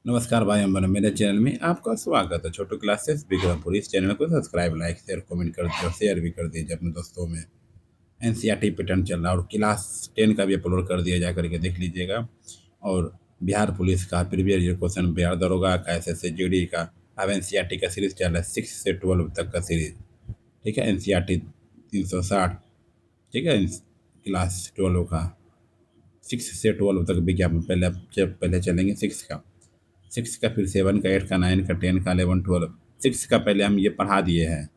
नमस्कार भाई अमन, मेरे चैनल में आपका स्वागत है। छोटू क्लासेस बिक्रमपुर, इस चैनल को सब्सक्राइब, लाइक, शेयर, कमेंट कर दीजिए और शेयर भी कर दीजिए अपने दोस्तों में। एनसीईआरटी पैटर्न चल रहा है और क्लास 10 का भी अपलोड कर दिया, जा करके देख लीजिएगा। और बिहार पुलिस का प्रीवियस ईयर क्वेश्चन, बिहार दरोगा का, एसएससी जीडी का। अब एनसीईआरटी का सीरीज चल रहा है 6 से 12 तक का सीरीज। ठीक है, एनसीईआरटी 360। ठीक है, क्लास 12 का 6 से 12 तक विज्ञापन पहले चलेंगे 6 का। 6 का, फिर 7 का, 8 का, 9 का, 10 का, 11, 12। 6 का पहले हम ये पढ़ा दिए हैं।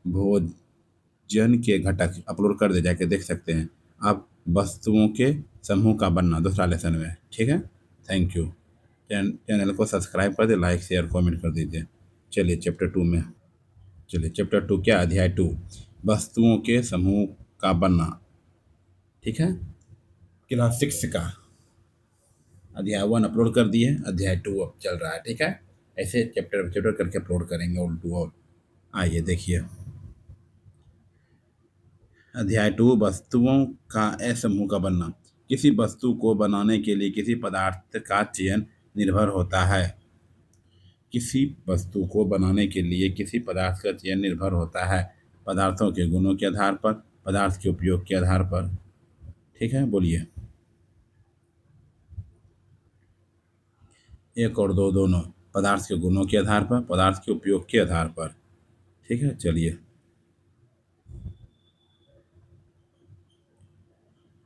भोजन के घटक अपलोड कर दे, जाके देख सकते हैं। अब वस्तुओं के समूह का बनना दूसरा लेसन में। ठीक है, थैंक यू। चैनल को सब्सक्राइब कर दे, लाइक, शेयर, कमेंट कर दीजिए। चलिए चैप्टर 2 में। चलिए चैप्टर 2 क्या, अध्याय 2, वस्तुओं के समूह का बनना। ठीक है, क्लास 6 का अध्याय 1 अपलोड कर दिए, अध्याय 2 अब चल रहा है। ठीक है, ऐसे चैप्टर चैप्टर करके अपलोड करेंगे ऑल टू ऑल। आइए देखिए, अध्याय 2, वस्तुओं का समूह का बनना। किसी वस्तु को बनाने के लिए किसी पदार्थ का चयन निर्भर होता है। किसी वस्तु को बनाने के लिए किसी पदार्थ का चयन निर्भर होता है, पदार्थों के गुणों के आधार पर, पदार्थ के उपयोग के आधार पर। ठीक है, बोलिए। 1 और 2 दोनों, पदार्थ के गुणों के आधार पर, पदार्थ के उपयोग के आधार पर। ठीक है, चलिए।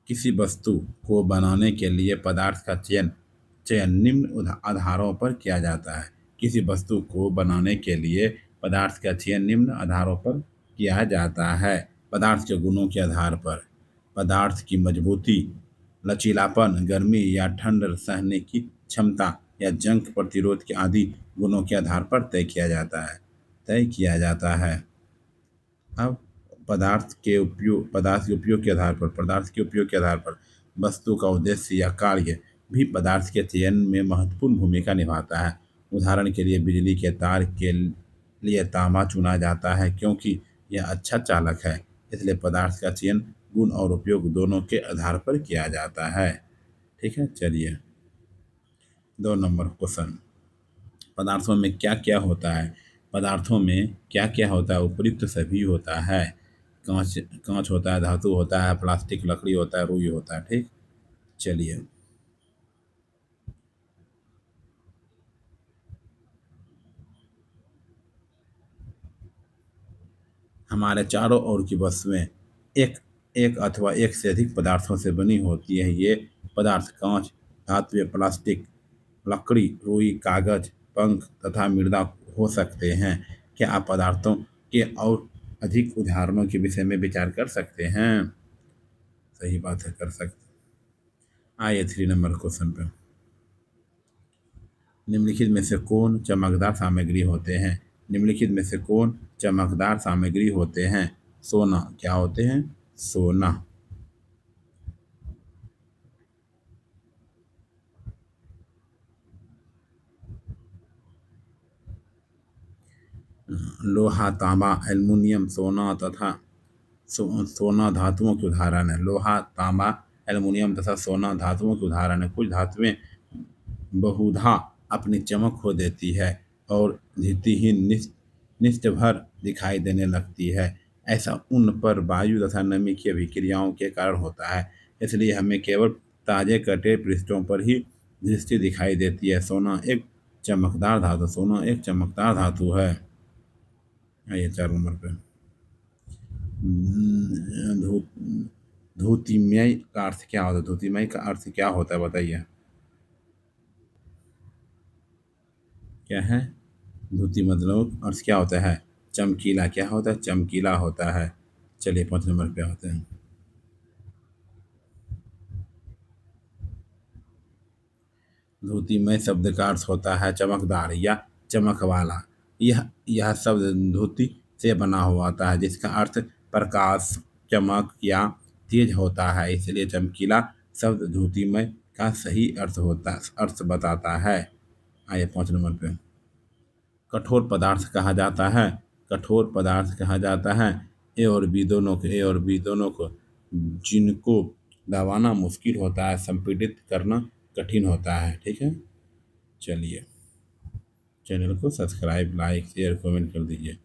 किसी वस्तु को बनाने के लिए पदार्थ का चयन चयन निम्न आधारों पर किया जाता है। किसी वस्तु को बनाने के लिए पदार्थ का चयन निम्न आधारों पर किया जाता है। पदार्थ के गुणों के आधार पर, पदार्थ की मजबूती, लचीलापन, गर्मी या ठंड सहने की क्षमता या जंग प्रतिरोध के आदि गुणों के आधार पर तय किया जाता है। अब पदार्थ के उपयोग के आधार पर वस्तु का उद्देश्य या कार्य भी पदार्थ के चयन में महत्वपूर्ण भूमिका निभाता है। उदाहरण के लिए बिजली के तार के लिए तांबा चुना जाता है क्योंकि यह अच्छा चालक है। इसलिए पदार्थ का चयन गुण और उपयोग दोनों के आधार पर किया जाता है। ठीक है, चलिए 2 नंबर क्वेश्चन। पदार्थों में क्या क्या होता है? पदार्थों में क्या क्या होता है? उपयुक्त सभी होता है। कांच कांच होता है, धातु होता है, प्लास्टिक, लकड़ी होता है, रुई होता है। ठीक, चलिए। हमारे चारों ओर की वस्तुएं एक एक अथवा एक से अधिक पदार्थों से बनी होती है। ये पदार्थ कांच, धातु, प्लास्टिक, लकड़ी, रुई, कागज, पंख तथा मृदा हो सकते हैं। क्या आप पदार्थों के और अधिक उदाहरणों के विषय में विचार कर सकते हैं? सही बात है, कर सकते। आइए 3 नंबर क्वेश्चन पे। निम्नलिखित में से कौन चमकदार सामग्री होते हैं? निम्नलिखित में से कौन चमकदार सामग्री होते हैं? सोना। क्या होते हैं? सोना। लोहा, तांबा, एल्युमिनियम, सोना तथा सोना धातुओं के उदाहरण है। लोहा, तांबा, एल्युमिनियम तथा सोना धातुओं के उदाहरण है। कुछ धातुएं बहुधा अपनी चमक खो देती है और धीतिहीन निष्ठभर दिखाई देने लगती है। ऐसा उन पर वायु तथा नमी की अभिक्रियाओं के कारण होता है। इसलिए हमें केवल ताजे कटे पृष्ठों पर ही दृष्टि दिखाई देती है। सोना एक चमकदार धातु है। आइए 4 नंबर पे। धू धूतिमय का अर्थ क्या होता है? धूतिमय का अर्थ क्या होता है, बताइए। क्या है? धूति मतलब अर्थ क्या होता है? चमकीला। क्या होता है? चमकीला होता है। चलिए 5 नंबर पे आते हैं। धूतिमय शब्द का अर्थ होता है चमकदार या चमक वाला। यह शब्द धूति से बना हुआ होता है जिसका अर्थ प्रकाश, चमक या तेज होता है। इसलिए चमकीला शब्द धूतिमय का सही अर्थ बताता है। आइए 5 नंबर पे। कठोर पदार्थ कहा जाता है। कठोर पदार्थ कहा जाता है ए और बी दोनों को जिनको दबाना मुश्किल होता है, संपीड़ित करना कठिन होता है। ठीक है, चलिए, चैनल को सब्सक्राइब, लाइक, शेयर, कमेंट कर दीजिए।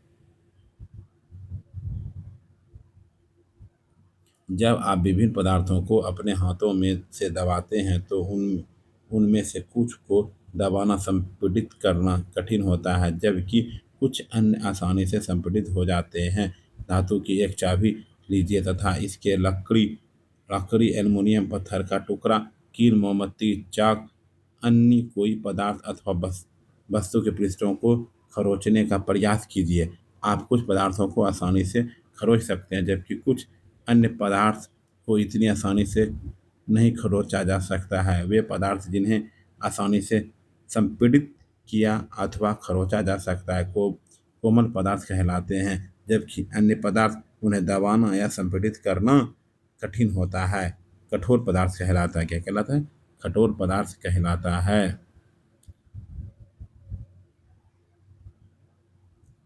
जब आप विभिन्न पदार्थों को अपने हाथों में से दबाते हैं तो उनमें से कुछ को दबाना संपीड़ित करना कठिन होता है, जबकि कुछ अन्य आसानी से संपीड़ित हो जाते हैं। धातु की एक चाबी लीजिए तथा इसके लकड़ी लकड़ी एल्युमिनियम पत्थर का टुकड़ा, कील, मोमबत्ती, चाक, अन्य कोई पदार्थ अथवा वस्तु के पृष्ठों को खरोंचने का प्रयास कीजिए। आप कुछ पदार्थों को आसानी से खरोंच सकते हैं, जबकि कुछ अन्य पदार्थ को इतनी आसानी से नहीं खरोंचा जा सकता है। वे पदार्थ जिन्हें आसानी से संपीड़ित किया अथवा खरोंचा जा सकता है को कोमल पदार्थ कहलाते हैं, जबकि अन्य पदार्थ उन्हें दबाना या संपीड़ित करना कठिन होता है। कठोर पदार्थ कहलाता है। क्या कहलाता है? कठोर पदार्थ कहलाता है।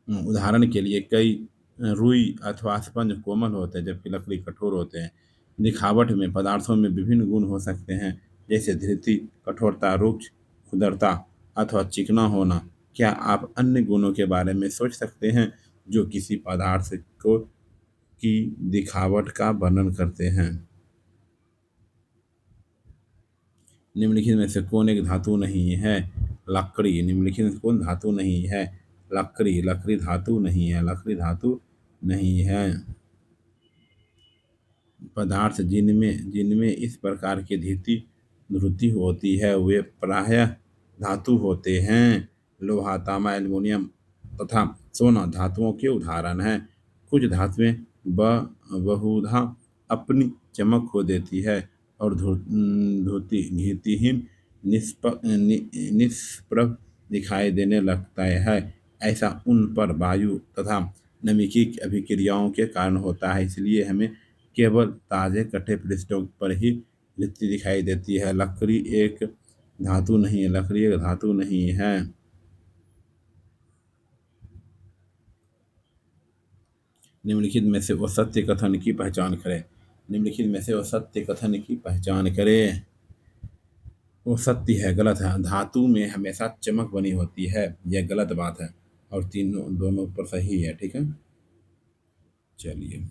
उदाहरण के लिए कई रुई अथवा स्पंज कोमल होते हैं, जबकि लकड़ी कठोर होते हैं। दिखावट में पदार्थों में विभिन्न गुण हो सकते हैं, जैसे धृति, कठोरता, रुक्ष, खुरदरा अथवा चिकना होना। क्या आप अन्य गुणों के बारे में सोच सकते हैं जो किसी पदार्थ को की दिखावट का वर्णन करते हैं? निम्नलिखित में से कौन एक धातु नहीं है? लकड़ी। निम्नलिखित में से कौन धातु नहीं है? लकड़ी। लकड़ी धातु नहीं है। लकड़ी धातु नहीं है। पदार्थ जिनमें जिनमें इस प्रकार की ध्रुति होती है वे प्रायः धातु होते हैं। लोहा, तांबा, एल्युमिनियम तथा सोना धातुओं के उदाहरण हैं। कुछ धातुएं बहुधा अपनी चमक खो देती है और धुति घितिहीन निष्प्रभ दिखाई देने लगता है। ऐसा उन पर वायु तथा नमी की अभिक्रियाओं के कारण होता है, इसलिए हमें केवल ताजे कटे पृष्ठों पर ही लिपटी दिखाई देती है। लकड़ी एक धातु नहीं है। लकड़ी एक धातु नहीं है। निम्नलिखित में से वो सत्य कथन की पहचान करें। निम्नलिखित में से वो सत्य कथन की पहचान करें। वो सत्य है, गलत है। धातु में हमेशा चमक बनी होती है, यह गलत बात है। और तीनों दोनों पर सही है। ठीक है। चलिए,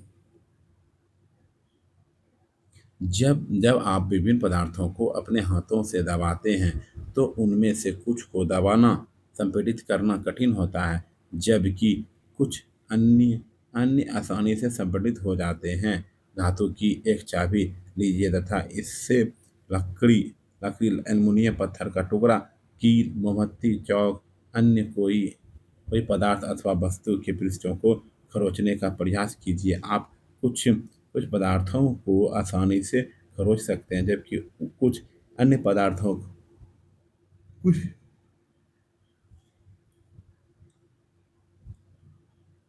जब जब आप विभिन्न पदार्थों को अपने हाथों से दबाते हैं तो उनमें से कुछ को दबाना संपीड़ित करना कठिन होता है, जबकि कुछ अन्य अन्य आसानी से संपीड़ित हो जाते हैं। धातु की एक चाबी लीजिए तथा इससे लकड़ी लकड़ी एल्युमिनियम पत्थर का टुकड़ा, कील, मोमबत्ती, चौक, अन्य कोई कोई पदार्थ अथवा वस्तु के पृष्ठों को खरोंचने का प्रयास कीजिए। आप कुछ कुछ पदार्थों को आसानी से खरोंच सकते हैं, जबकि कुछ अन्य पदार्थों कुछ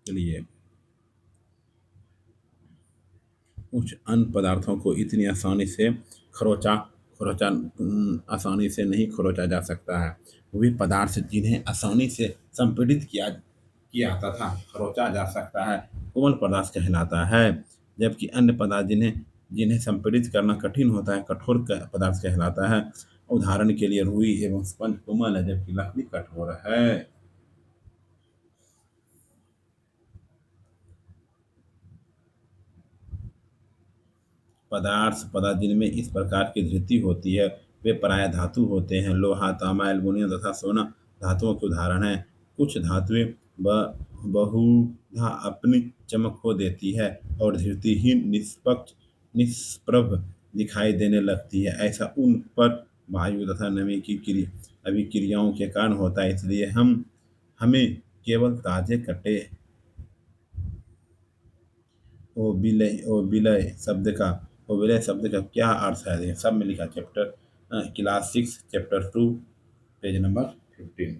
के लिए कुछ अन्य पदार्थों को इतनी आसानी से खरोंचा खरोंचा आसानी से नहीं खरोंचा जा सकता है। वे पदार्थ जिन्हें आसानी से संपीड़ित किया किया तथा खरोंचा जा सकता है कोमल पदार्थ कहलाता है, जबकि अन्य पदार्थ जिन्हें जिन्हें संपीड़ित करना कठिन होता है कठोर पदार्थ कहलाता है। उदाहरण के लिए रुई एवं स्पंज कोमल है, जबकि लकड़ी कठोर है। पदार्थ जिनमें इस प्रकार की धृति होती है वे प्रायः धातु होते हैं। लोहा, तांबा, एल्युमिनियम तथा सोना धातुओं के उदाहरण हैं। कुछ धातुएं बहुधा अपनी चमक खो देती है और धृतिहीन निष्प्रभ दिखाई देने लगती है। ऐसा उन पर वायु तथा नमी की अभिक्रियाओं के कारण होता है, इसलिए हमें केवल ताजे कटे ओबिलय शब्द का क्या अर्थ है? ये सब में लिखा। Class 6 chapter 2 page number 15।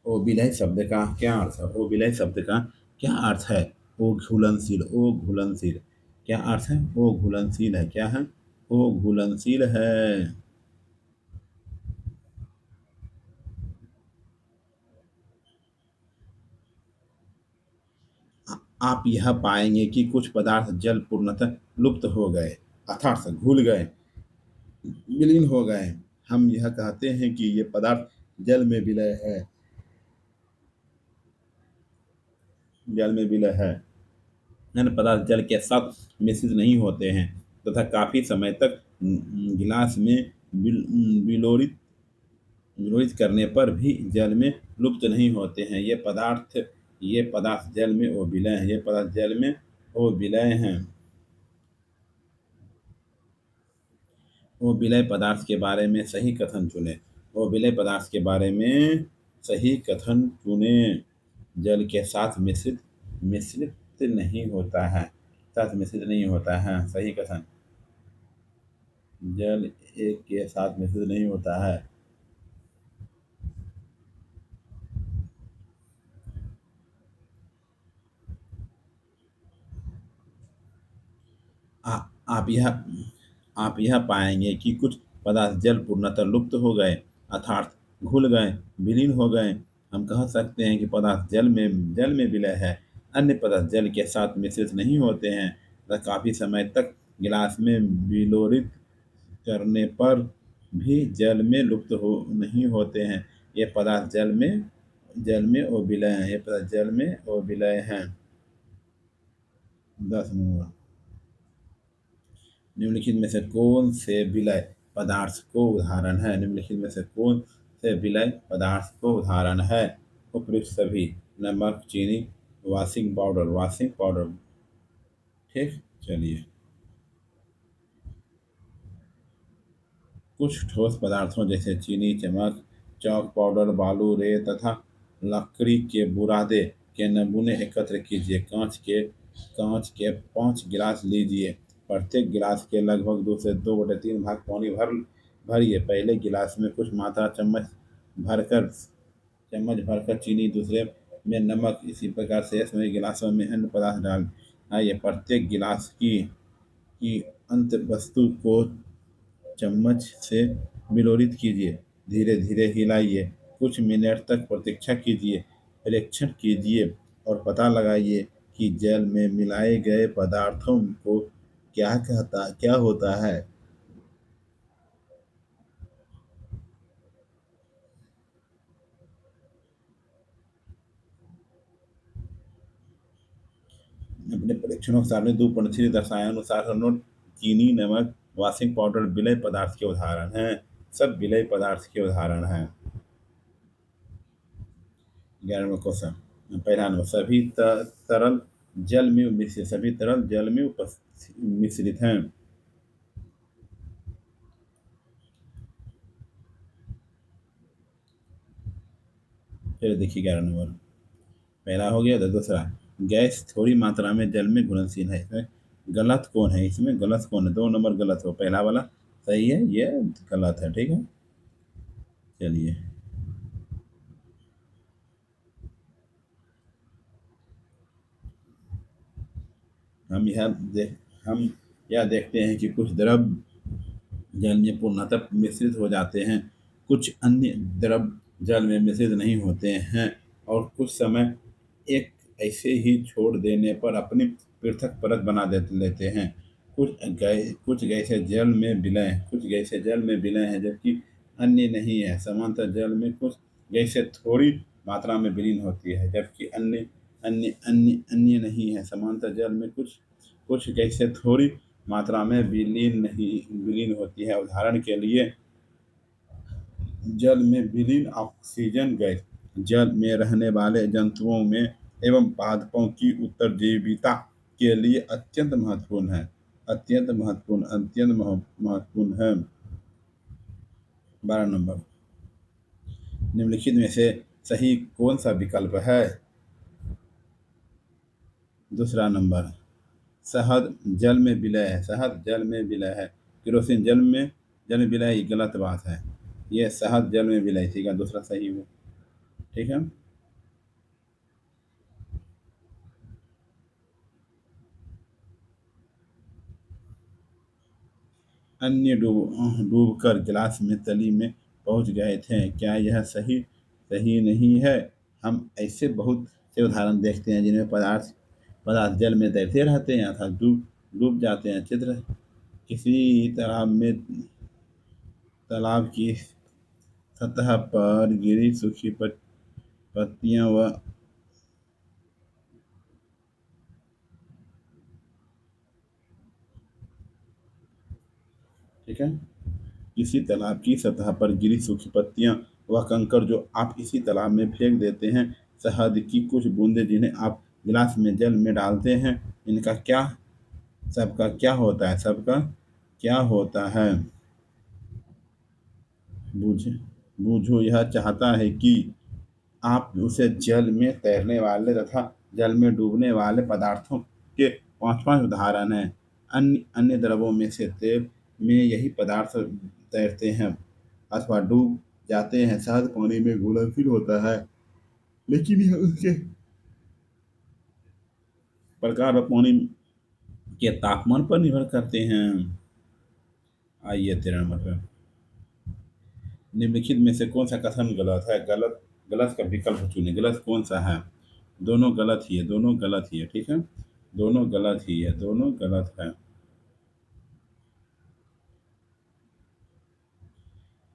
ओबिलय शब्द का क्या अर्थ है? ओबिलय शब्द का क्या अर्थ है? ओ घुलनशील। ओ घुलनशील क्या अर्थ है? ओ घुलनशील है। क्या है? ओ घुलनशील है। आप यह पाएंगे कि कुछ पदार्थ जल पूर्णतः लुप्त हो गए, अर्थात घुल गए। विलीन हो गए। हम यह कहते हैं कि ये पदार्थ जल में विलय है। जल में विलय है। अन्य पदार्थ जल के साथ मिश्रित नहीं होते हैं तथा काफी समय तक गिलास में विलोरित विलोरित करने पर भी जल में लुप्त नहीं होते हैं। ये पदार्थ जल में वो विलय हैं। ये पदार्थ जल में वो विलय हैं। वो विलय पदार्थ के बारे में सही कथन चुने। वो विलय पदार्थ के बारे में सही कथन चुने। जल के साथ मिश्रित मिश्रित नहीं होता है। साथ मिश्रित नहीं होता है। सही कथन। जल एक के साथ मिश्रित नहीं होता है। आ, आप यह आप यह पाएंगे कि कुछ पदार्थ जल पूर्णतः लुप्त हो गए अर्थात घुल गए, विलीन हो गए। हम कह सकते हैं कि पदार्थ जल में विलय है। अन्य पदार्थ जल के साथ मिश्रित नहीं होते हैं तथा काफी समय तक गिलास में विलोरित करने पर भी जल में लुप्त हो नहीं होते हैं। ये पदार्थ जल में और विलय हैं। ये पदार्थ जल में और विलय हैं। 10 नंबर। निम्नलिखित में से कौन से विलय पदार्थ को उदाहरण है? निम्नलिखित में से कौन से विलय पदार्थ को उदाहरण है? उपयुक्त सभी। नमक, चीनी, वॉशिंग पाउडर। ठीक। चलिए। कुछ ठोस पदार्थों जैसे चीनी, चमक, चॉक पाउडर, बालू, रेत तथा लकड़ी के बुरादे के नमूने एकत्र कीजिए। कांच के 5 गिलास लीजिए। प्रत्येक गिलास के लगभग 2 से 2/3 भाग पानी भरिए। पहले गिलास में कुछ मात्रा भरकर चम्मच भरकर चीनी, दूसरे में नमक, इसी प्रकार शेष में गिलासों में अन्य पदार्थ डाल आइए। प्रत्येक गिलास की अंत वस्तु को चम्मच से विलोरित कीजिए। धीरे धीरे हिलाइए। कुछ मिनट तक प्रतीक्षा कीजिए। परीक्षण कीजिए और पता लगाइए कि जल में मिलाए गए पदार्थों को क्या होता है। अपने परीक्षणों के सामने 2.3 दर्शानुसार नोट चीनी, नमक, वॉशिंग पाउडर विलय पदार्थ के उदाहरण हैं। सब विलय पदार्थ के उदाहरण हैं। 11वां क्वेश्चन। पहला नंबर। तरल सभी तरल जल में मिश्रित हैं। फिर देखिए 11 नंबर। पहला हो गया। तो दूसरा, गैस थोड़ी मात्रा में जल में घुलनशील है। इसमें गलत कौन है? इसमें गलत कौन है? 2 नंबर गलत हो। पहला वाला सही है, ये गलत है। ठीक है। चलिए। हम यह देख हम यह देखते हैं कि कुछ द्रव जल में पूर्णतः मिश्रित हो जाते हैं। कुछ अन्य द्रव जल में मिश्रित नहीं होते हैं और कुछ समय एक ऐसे ही छोड़ देने पर अपनी पृथक परत बना लेते हैं। कुछ गैसें जल में विलय हैं जबकि अन्य नहीं है। समांतर जल में कुछ गैसें थोड़ी मात्रा में विलीन होती है जबकि अन्य अन्य अन्य अन्य नहीं है। समांतर जल में कुछ कुछ गैसें थोड़ी मात्रा में विलीन होती है। उदाहरण के लिए जल में विलीन ऑक्सीजन गैस जल में रहने वाले जंतुओं में एवं पादपों की उत्तरजीविता के लिए अत्यंत महत्वपूर्ण है। अत्यंत महत्वपूर्ण है। 12 नंबर। निम्नलिखित में से सही कौन सा विकल्प है? दूसरा नंबर। शहद जल में विलय है। केरोसिन जल में विलय है, ये गलत बात है। ये शहद जल में विलय, ठीक है, दूसरा सही है। ठीक है। अन्य डूबकर गिलास में तली में पहुंच गए थे। क्या यह सही सही नहीं है? हम ऐसे बहुत से उदाहरण देखते हैं जिनमें पदार्थ पदार्थ जल में तैरते रहते हैं अर्थात डूब डूब जाते हैं। चित्र किसी तालाब में तालाब की सतह पर गिरी सूखी पत्तियां व ठीक है, किसी तालाब की सतह पर गिरी सूखी पत्तियां व कंकड़ जो आप इसी तालाब में फेंक देते हैं, शहद की कुछ बूंदें जिन्हें आप गिलास में जल में डालते हैं, इनका क्या सबका क्या होता है, सबका क्या होता है? बूझ बूझो यह चाहता है कि आप उसे जल में तैरने वाले तथा जल में डूबने वाले पदार्थों के पांच पांच उदाहरण हैं। अन्य अन्य द्रवों में से तेल में यही पदार्थ तैरते हैं अथवा डूब जाते हैं। शहद पानी में घुलनशील होता है, लेकिन यह उसके प्रकार और पानी के तापमान पर निर्भर करते हैं। आइए 13 नंबर पे, निम्नलिखित में से कौन सा कथन गलत है? गलत गलत का विकल्प चुनें। गलत कौन सा है? दोनों गलत ही है, दोनों गलत ही है, ठीक है, दोनों गलत ही है, दोनों गलत है।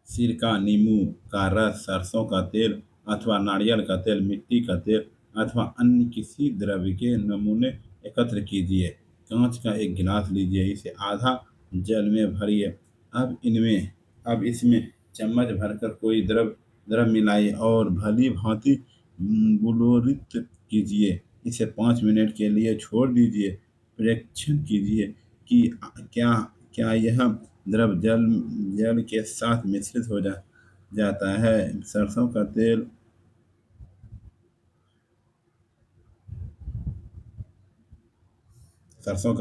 सिरका, नींबू का रस, सरसों का तेल अथवा नारियल का तेल, मिट्टी का तेल अथवा अन्य किसी द्रव्य के नमूने एकत्र कीजिए। कांच का एक गिलास लीजिए, इसे आधा जल में भरिए। अब इसमें चम्मच भरकर कोई द्रव मिलाइए और भली भांति गुलोरित कीजिए। इसे 5 मिनट के लिए छोड़ दीजिए। परीक्षण कीजिए कि क्या क्या यह द्रव जल जल के साथ मिश्रित हो जाता है। सरसों का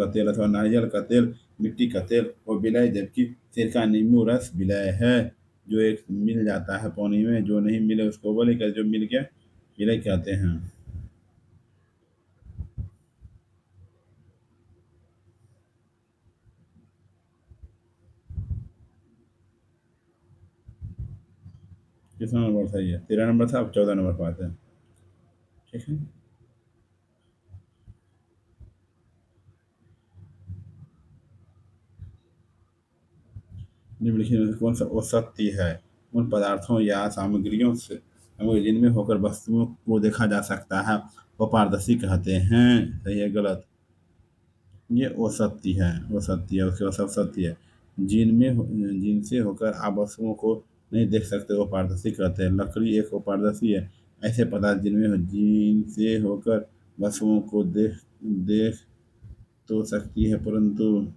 तेल अथवा नारियल का तेल, मिट्टी का तेल और विलय, जबकि सिरका नींबू रस विलय है, जो एक मिल जाता है पानी में। जो नहीं मिले उसको बोले क्या, जो मिल गया विलय कहते हैं। कितना नंबर सही है? 13 नंबर था, अब 14 नंबर पर आते हैं। ठीक है, निम्नलिखित में से कौन सा औसत्य है? उन पदार्थों या सामग्री जिनमें होकर वस्तुओं को देखा जा सकता है वो पारदर्शी कहते हैं। सही है गलत? ये औसत्य है, औसत्य है, उसके बाद सब सत्य है। जिनसे होकर आप वस्तुओं को नहीं देख सकते वो पारदर्शी कहते हैं। लकड़ी एक अपारदर्शी है। ऐसे पदार्थ जिनसे होकर वस्तुओं को देख देख तो सकती है, परंतु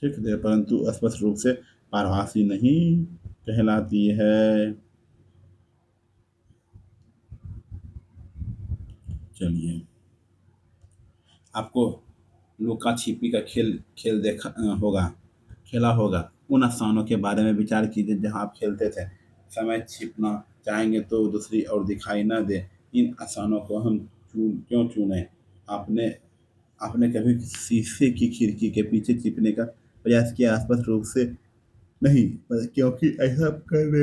ठीक है, परंतु स्पष्ट रूप से पारभासी नहीं कहलाती है। चलिए, आपको लुका छिपी का खेल खेल देखा होगा, खेला होगा। उन स्थानों के बारे में विचार कीजिए जहां आप खेलते थे। समय छिपना चाहेंगे तो दूसरी और दिखाई न दे। इन स्थानों को हम क्यों चुने? आपने आपने कभी शीशे की खिड़की के पीछे छिपने का प्रयास किया? स्पष्ट रूप से नहीं, क्योंकि ऐसा करने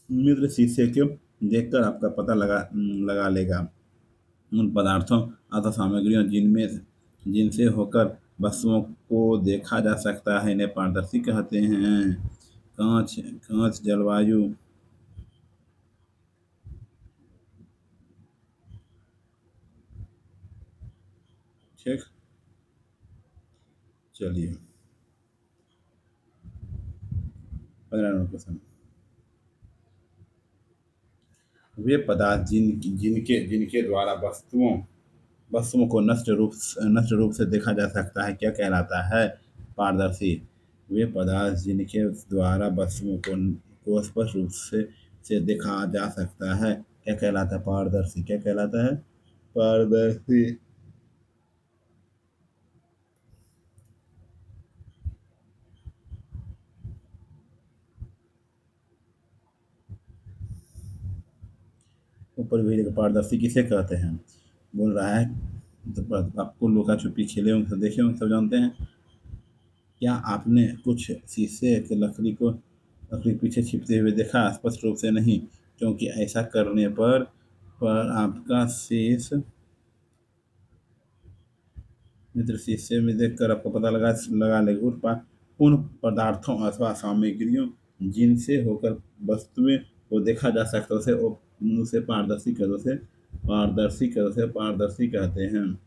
मित्र शीशे को देखकर आपका पता लगा लेगा। उन पदार्थों अथवा सामग्रियों जिनमें जिनसे होकर वस्तुओं को देखा जा सकता है इन्हें पारदर्शी कहते हैं। कांच कांच जलवायु, ठीक। चलिए, 15 नंबर क्वेश्चन, वे पदार्थ जिनके जिनके द्वारा वस्तुओं को नष्ट रूप से देखा जा सकता है क्या कहलाता है? पारदर्शी। वे पदार्थ जिनके द्वारा को स्पष्ट रूप से देखा जा सकता है क्या कहलाता है? पारदर्शी। क्या कहलाता है? पारदर्शी। ऊपर भी देखो, पारदर्शी किसे कहते हैं बोल रहा है। तो आपको लुका छुपी खेले होंगे, सब देखे होंगे, सब जानते हैं। क्या आपने कुछ शीशे के लकड़ी के पीछे छिपते हुए देखा? स्पष्ट रूप से नहीं, क्योंकि ऐसा करने पर आपका शेष मित्र शीशे में देखकर आपको पता लगा लेगा उन पदार्थों अथवा सामग्रियों जिनसे होकर वस्तुएं को देखा जा सकता है उसे पारदर्शी कहते हैं।